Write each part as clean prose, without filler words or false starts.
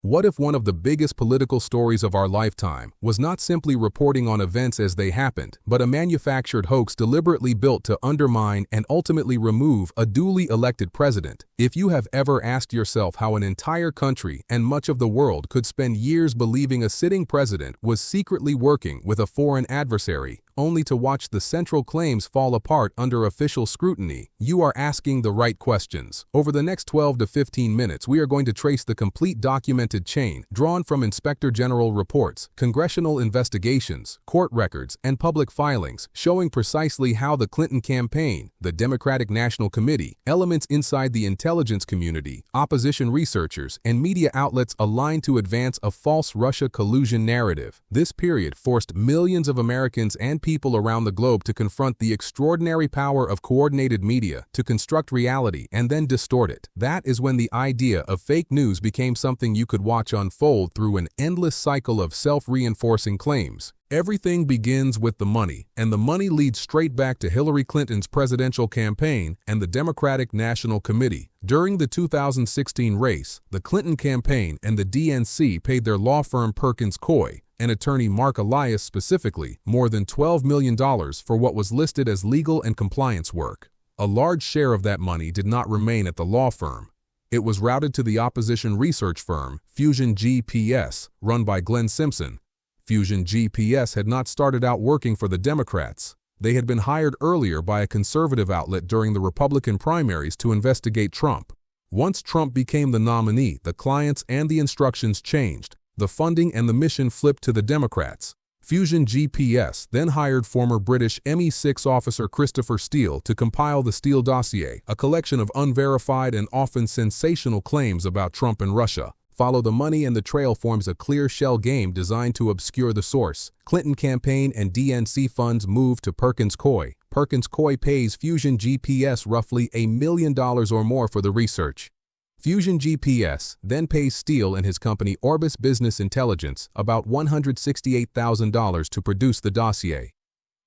What if one of the biggest political stories of our lifetime was not simply reporting on events as they happened, but a manufactured hoax deliberately built to undermine and ultimately remove a duly elected president? If you have ever asked yourself how an entire country and much of the world could spend years believing a sitting president was secretly working with a foreign adversary, only to watch the central claims fall apart under official scrutiny, you are asking the right questions. Over the next 12 to 15 minutes, we are going to trace the complete documented chain drawn from Inspector General reports, congressional investigations, court records, and public filings, showing precisely how the Clinton campaign, the Democratic National Committee, elements inside the intelligence community, opposition researchers, and media outlets aligned to advance a false Russia collusion narrative. This period forced millions of Americans and people around the globe to confront the extraordinary power of coordinated media to construct reality and then distort it. That is when the idea of fake news became something you could watch unfold through an endless cycle of self-reinforcing claims. Everything begins with the money, and the money leads straight back to Hillary Clinton's presidential campaign and the Democratic National Committee. During the 2016 race, the Clinton campaign and the DNC paid their law firm Perkins Coie, and attorney Mark Elias specifically, more than $12 million for what was listed as legal and compliance work. A large share of that money did not remain at the law firm. It was routed to the opposition research firm, Fusion GPS, run by Glenn Simpson. Fusion GPS had not started out working for the Democrats. They had been hired earlier by a conservative outlet during the Republican primaries to investigate Trump. Once Trump became the nominee, the clients and the instructions changed. The funding and the mission flipped to the Democrats. Fusion GPS then hired former British MI6 officer Christopher Steele to compile the Steele Dossier, a collection of unverified and often sensational claims about Trump and Russia. Follow the money and the trail forms a clear shell game designed to obscure the source. Clinton campaign and DNC funds move to Perkins Coie. Perkins Coie pays Fusion GPS roughly $1 million or more for the research. Fusion GPS then pays Steele and his company Orbis Business Intelligence about $168,000 to produce the dossier.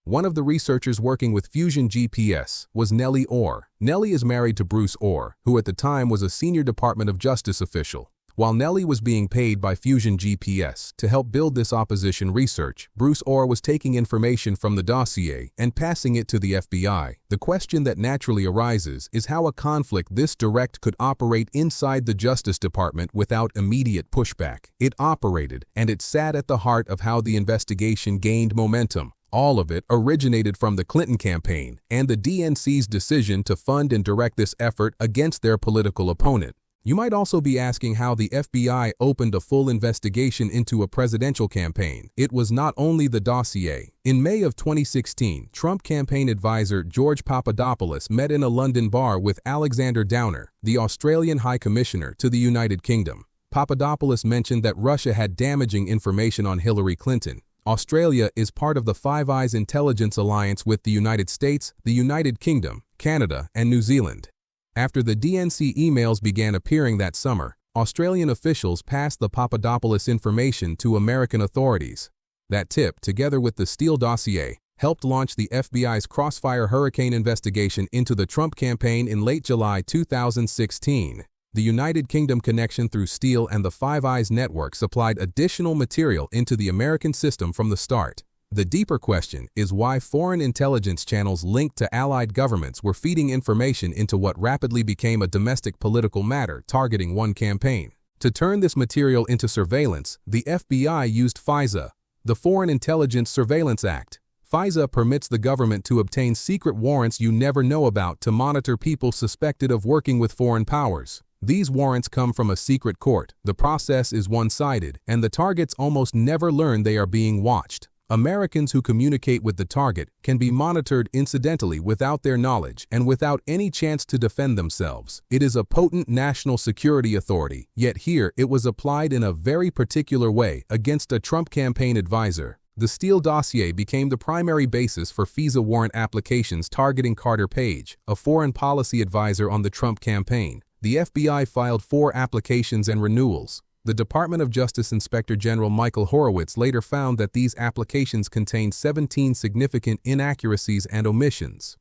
One of the researchers working with Fusion GPS was Nellie Ohr. Nellie is married to Bruce Ohr, who at the time was a senior Department of Justice official. While Nellie was being paid by Fusion GPS to help build this opposition research, Bruce Ohr was taking information from the dossier and passing it to the FBI. The question that naturally arises is how a conflict this direct could operate inside the Justice Department without immediate pushback. It operated, and it sat at the heart of how the investigation gained momentum. All of it originated from the Clinton campaign and the DNC's decision to fund and direct this effort against their political opponent. You might also be asking how the FBI opened a full investigation into a presidential campaign. It was not only the dossier. In May of 2016, Trump campaign advisor George Papadopoulos met in a London bar with Alexander Downer, the Australian High Commissioner to the United Kingdom. Papadopoulos mentioned that Russia had damaging information on Hillary Clinton. Australia is part of the Five Eyes intelligence alliance with the United States, the United Kingdom, Canada, and New Zealand. After the DNC emails began appearing that summer, Australian officials passed the Papadopoulos information to American authorities. That tip, together with the Steele Dossier, helped launch the FBI's Crossfire hurricane investigation into the Trump campaign in late July 2016. The United Kingdom connection through Steele and the Five Eyes network supplied additional material into the American system from the start. The deeper question is why foreign intelligence channels linked to allied governments were feeding information into what rapidly became a domestic political matter targeting one campaign. To turn this material into surveillance, the FBI used FISA, the Foreign Intelligence Surveillance Act. FISA permits the government to obtain secret warrants you never know about to monitor people suspected of working with foreign powers. These warrants come from a secret court. The process is one-sided, and the targets almost never learn they are being watched. Americans who communicate with the target can be monitored incidentally without their knowledge and without any chance to defend themselves. It is a potent national security authority, yet here it was applied in a very particular way against a Trump campaign advisor. The Steele Dossier became the primary basis for FISA warrant applications targeting Carter Page, a foreign policy advisor on the Trump campaign. The FBI filed 4 applications and renewals. The Department of Justice Inspector General Michael Horowitz later found that these applications contained 17 significant inaccuracies and omissions.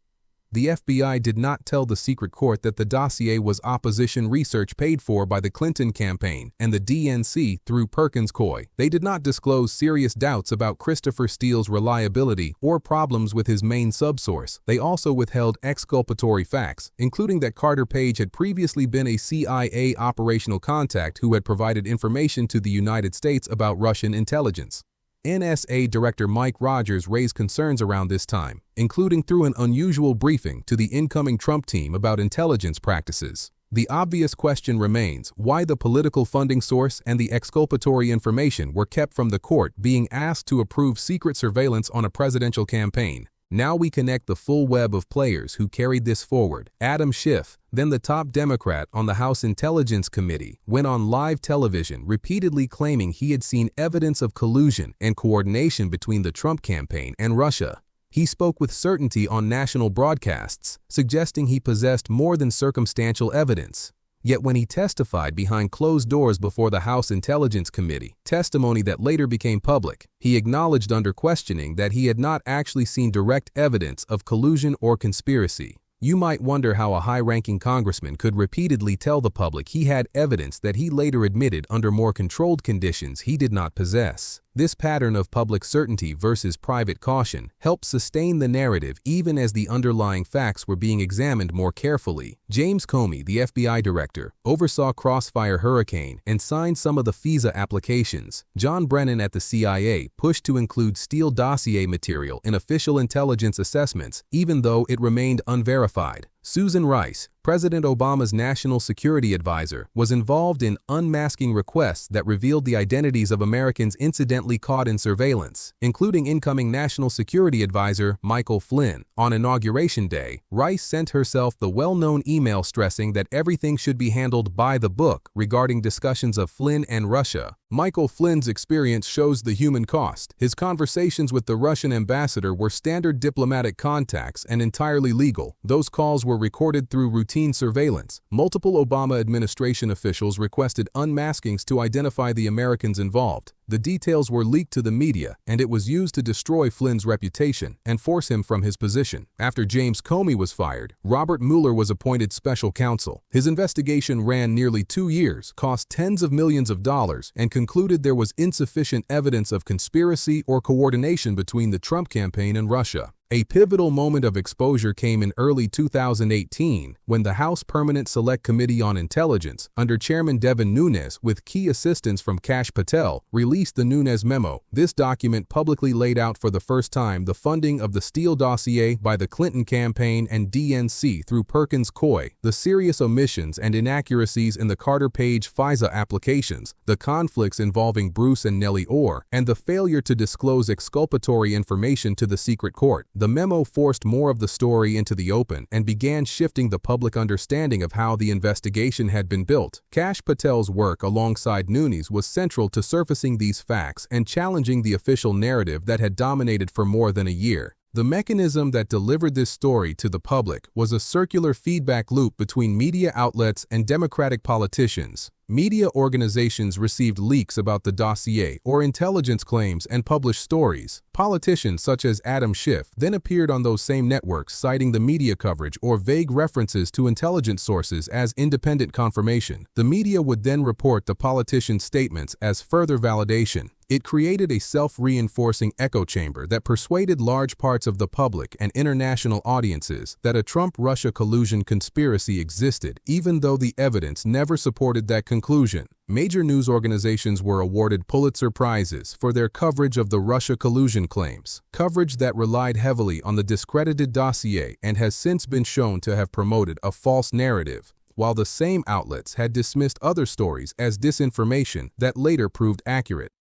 The FBI did not tell the secret court that the dossier was opposition research paid for by the Clinton campaign and the DNC through Perkins Coie. They did not disclose serious doubts about Christopher Steele's reliability or problems with his main subsource. They also withheld exculpatory facts, including that Carter Page had previously been a CIA operational contact who had provided information to the United States about Russian intelligence. NSA Director Mike Rogers raised concerns around this time, including through an unusual briefing to the incoming Trump team about intelligence practices. The obvious question remains why the political funding source and the exculpatory information were kept from the court being asked to approve secret surveillance on a presidential campaign. Now we connect the full web of players who carried this forward. Adam Schiff, then the top Democrat on the House Intelligence Committee, went on live television repeatedly claiming he had seen evidence of collusion and coordination between the Trump campaign and Russia. He spoke with certainty on national broadcasts, suggesting he possessed more than circumstantial evidence. Yet when he testified behind closed doors before the House Intelligence Committee, testimony that later became public, he acknowledged under questioning that he had not actually seen direct evidence of collusion or conspiracy. You might wonder how a high-ranking congressman could repeatedly tell the public he had evidence that he later admitted under more controlled conditions he did not possess. This pattern of public certainty versus private caution helped sustain the narrative even as the underlying facts were being examined more carefully. James Comey, the FBI director, oversaw Crossfire hurricane and signed some of the FISA applications. John Brennan at the CIA pushed to include Steele Dossier material in official intelligence assessments, even though it remained unverified. Susan Rice, President Obama's national security advisor, was involved in unmasking requests that revealed the identities of Americans incidentally caught in surveillance, including incoming national security advisor Michael Flynn. On Inauguration Day, Rice sent herself the well-known email stressing that everything should be handled by the book regarding discussions of Flynn and Russia. Michael Flynn's experience shows the human cost. His conversations with the Russian ambassador were standard diplomatic contacts and entirely legal. Those calls were recorded through routine surveillance. Multiple Obama administration officials requested unmaskings to identify the Americans involved. The details were leaked to the media, and it was used to destroy Flynn's reputation and force him from his position. After James Comey was fired, Robert Mueller was appointed special counsel. His investigation ran nearly 2 years, cost tens of millions of dollars, and concluded there was insufficient evidence of conspiracy or coordination between the Trump campaign and Russia. A pivotal moment of exposure came in early 2018 when the House Permanent Select Committee on Intelligence, under Chairman Devin Nunes with key assistance from Kash Patel, released the Nunes memo. This document publicly laid out for the first time the funding of the Steele Dossier by the Clinton campaign and DNC through Perkins Coie, the serious omissions and inaccuracies in the Carter Page FISA applications, the conflicts involving Bruce and Nellie Ohr, and the failure to disclose exculpatory information to the secret court. The memo forced more of the story into the open and began shifting the public understanding of how the investigation had been built. Kash Patel's work alongside Nunes was central to surfacing these facts and challenging the official narrative that had dominated for more than a year. The mechanism that delivered this story to the public was a circular feedback loop between media outlets and Democratic politicians. Media organizations received leaks about the dossier or intelligence claims and published stories. Politicians such as Adam Schiff then appeared on those same networks citing the media coverage or vague references to intelligence sources as independent confirmation. The media would then report the politicians' statements as further validation. It created a self-reinforcing echo chamber that persuaded large parts of the public and international audiences that a Trump-Russia collusion conspiracy existed, even though the evidence never supported that conclusion. Major news organizations were awarded Pulitzer Prizes for their coverage of the Russia collusion claims, coverage that relied heavily on the discredited dossier and has since been shown to have promoted a false narrative, while the same outlets had dismissed other stories as disinformation that later proved accurate.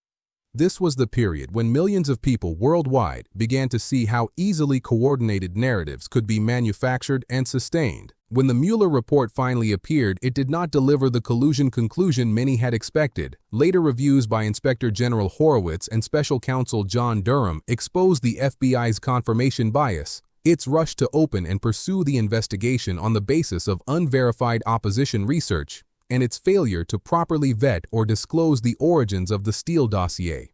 This was the period when millions of people worldwide began to see how easily coordinated narratives could be manufactured and sustained. When the Mueller report finally appeared, it did not deliver the collusion conclusion many had expected. Later reviews by Inspector General Horowitz and Special Counsel John Durham exposed the FBI's confirmation bias, its rush to open and pursue the investigation on the basis of unverified opposition research, and its failure to properly vet or disclose the origins of the Steele dossier.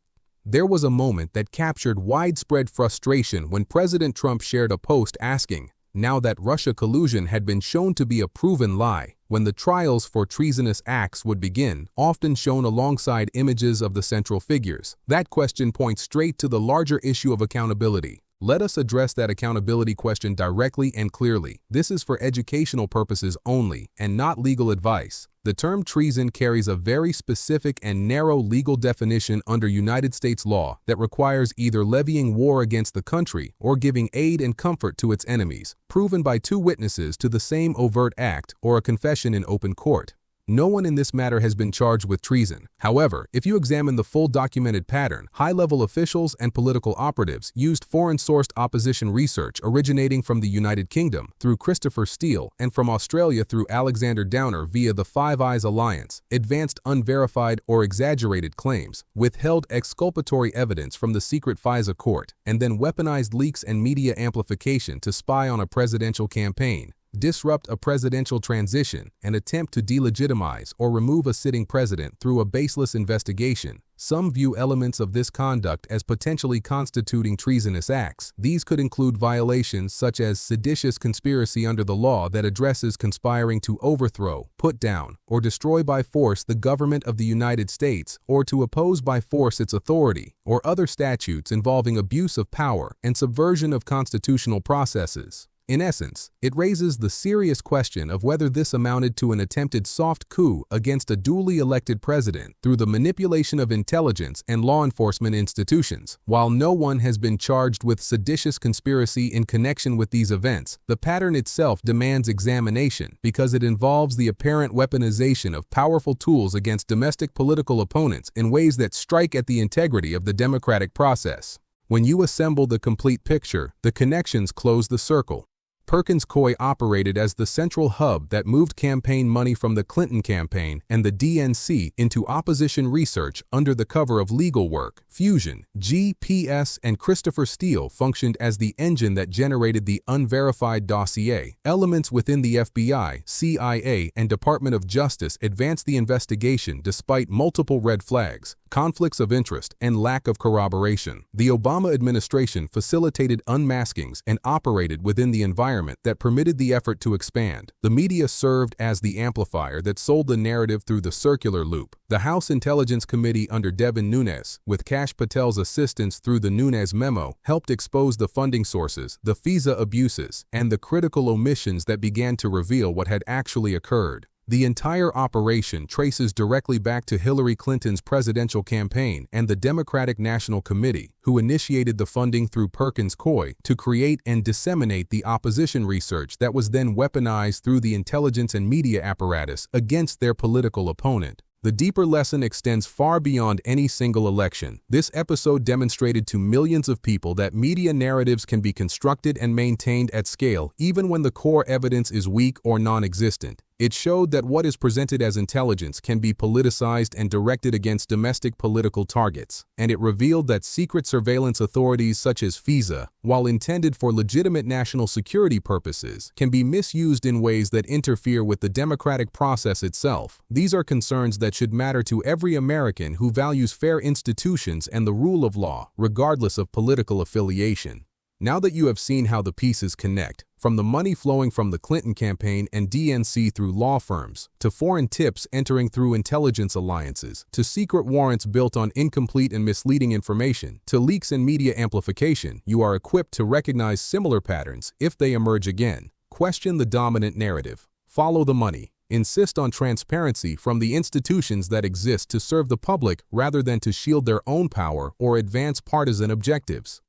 There was a moment that captured widespread frustration when President Trump shared a post asking, now that Russia collusion had been shown to be a proven lie, when the trials for treasonous acts would begin, often shown alongside images of the central figures. That question points straight to the larger issue of accountability. Let us address that accountability question directly and clearly. This is for educational purposes only, and not legal advice. The term treason carries a very specific and narrow legal definition under United States law that requires either levying war against the country or giving aid and comfort to its enemies, proven by two witnesses to the same overt act or a confession in open court. No one in this matter has been charged with treason. However, if you examine the full documented pattern, high-level officials and political operatives used foreign-sourced opposition research originating from the United Kingdom through Christopher Steele and from Australia through Alexander Downer via the Five Eyes Alliance, advanced unverified or exaggerated claims, withheld exculpatory evidence from the secret FISA court, and then weaponized leaks and media amplification to spy on a presidential campaign, disrupt a presidential transition, and attempt to delegitimize or remove a sitting president through a baseless investigation. Some view elements of this conduct as potentially constituting treasonous acts. These could include violations such as seditious conspiracy under the law that addresses conspiring to overthrow, put down, or destroy by force the government of the United States or to oppose by force its authority, or other statutes involving abuse of power and subversion of constitutional processes. In essence, it raises the serious question of whether this amounted to an attempted soft coup against a duly elected president through the manipulation of intelligence and law enforcement institutions. While no one has been charged with seditious conspiracy in connection with these events, the pattern itself demands examination because it involves the apparent weaponization of powerful tools against domestic political opponents in ways that strike at the integrity of the democratic process. When you assemble the complete picture, the connections close the circle. Perkins Coie operated as the central hub that moved campaign money from the Clinton campaign and the DNC into opposition research under the cover of legal work. Fusion, GPS, and Christopher Steele functioned as the engine that generated the unverified dossier. Elements within the FBI, CIA, and Department of Justice advanced the investigation despite multiple red flags, conflicts of interest, and lack of corroboration. The Obama administration facilitated unmaskings and operated within the environment that permitted the effort to expand. The media served as the amplifier that sold the narrative through the circular loop. The House Intelligence Committee under Devin Nunes, with Kash Patel's assistance through the Nunes memo, helped expose the funding sources, the FISA abuses, and the critical omissions that began to reveal what had actually occurred. The entire operation traces directly back to Hillary Clinton's presidential campaign and the Democratic National Committee, who initiated the funding through Perkins Coie to create and disseminate the opposition research that was then weaponized through the intelligence and media apparatus against their political opponent. The deeper lesson extends far beyond any single election. This episode demonstrated to millions of people that media narratives can be constructed and maintained at scale even when the core evidence is weak or non-existent. It showed that what is presented as intelligence can be politicized and directed against domestic political targets. And it revealed that secret surveillance authorities such as FISA, while intended for legitimate national security purposes, can be misused in ways that interfere with the democratic process itself. These are concerns that should matter to every American who values fair institutions and the rule of law, regardless of political affiliation. Now that you have seen how the pieces connect, from the money flowing from the Clinton campaign and DNC through law firms, to foreign tips entering through intelligence alliances, to secret warrants built on incomplete and misleading information, to leaks and media amplification, you are equipped to recognize similar patterns if they emerge again. Question the dominant narrative. Follow the money. Insist on transparency from the institutions that exist to serve the public rather than to shield their own power or advance partisan objectives.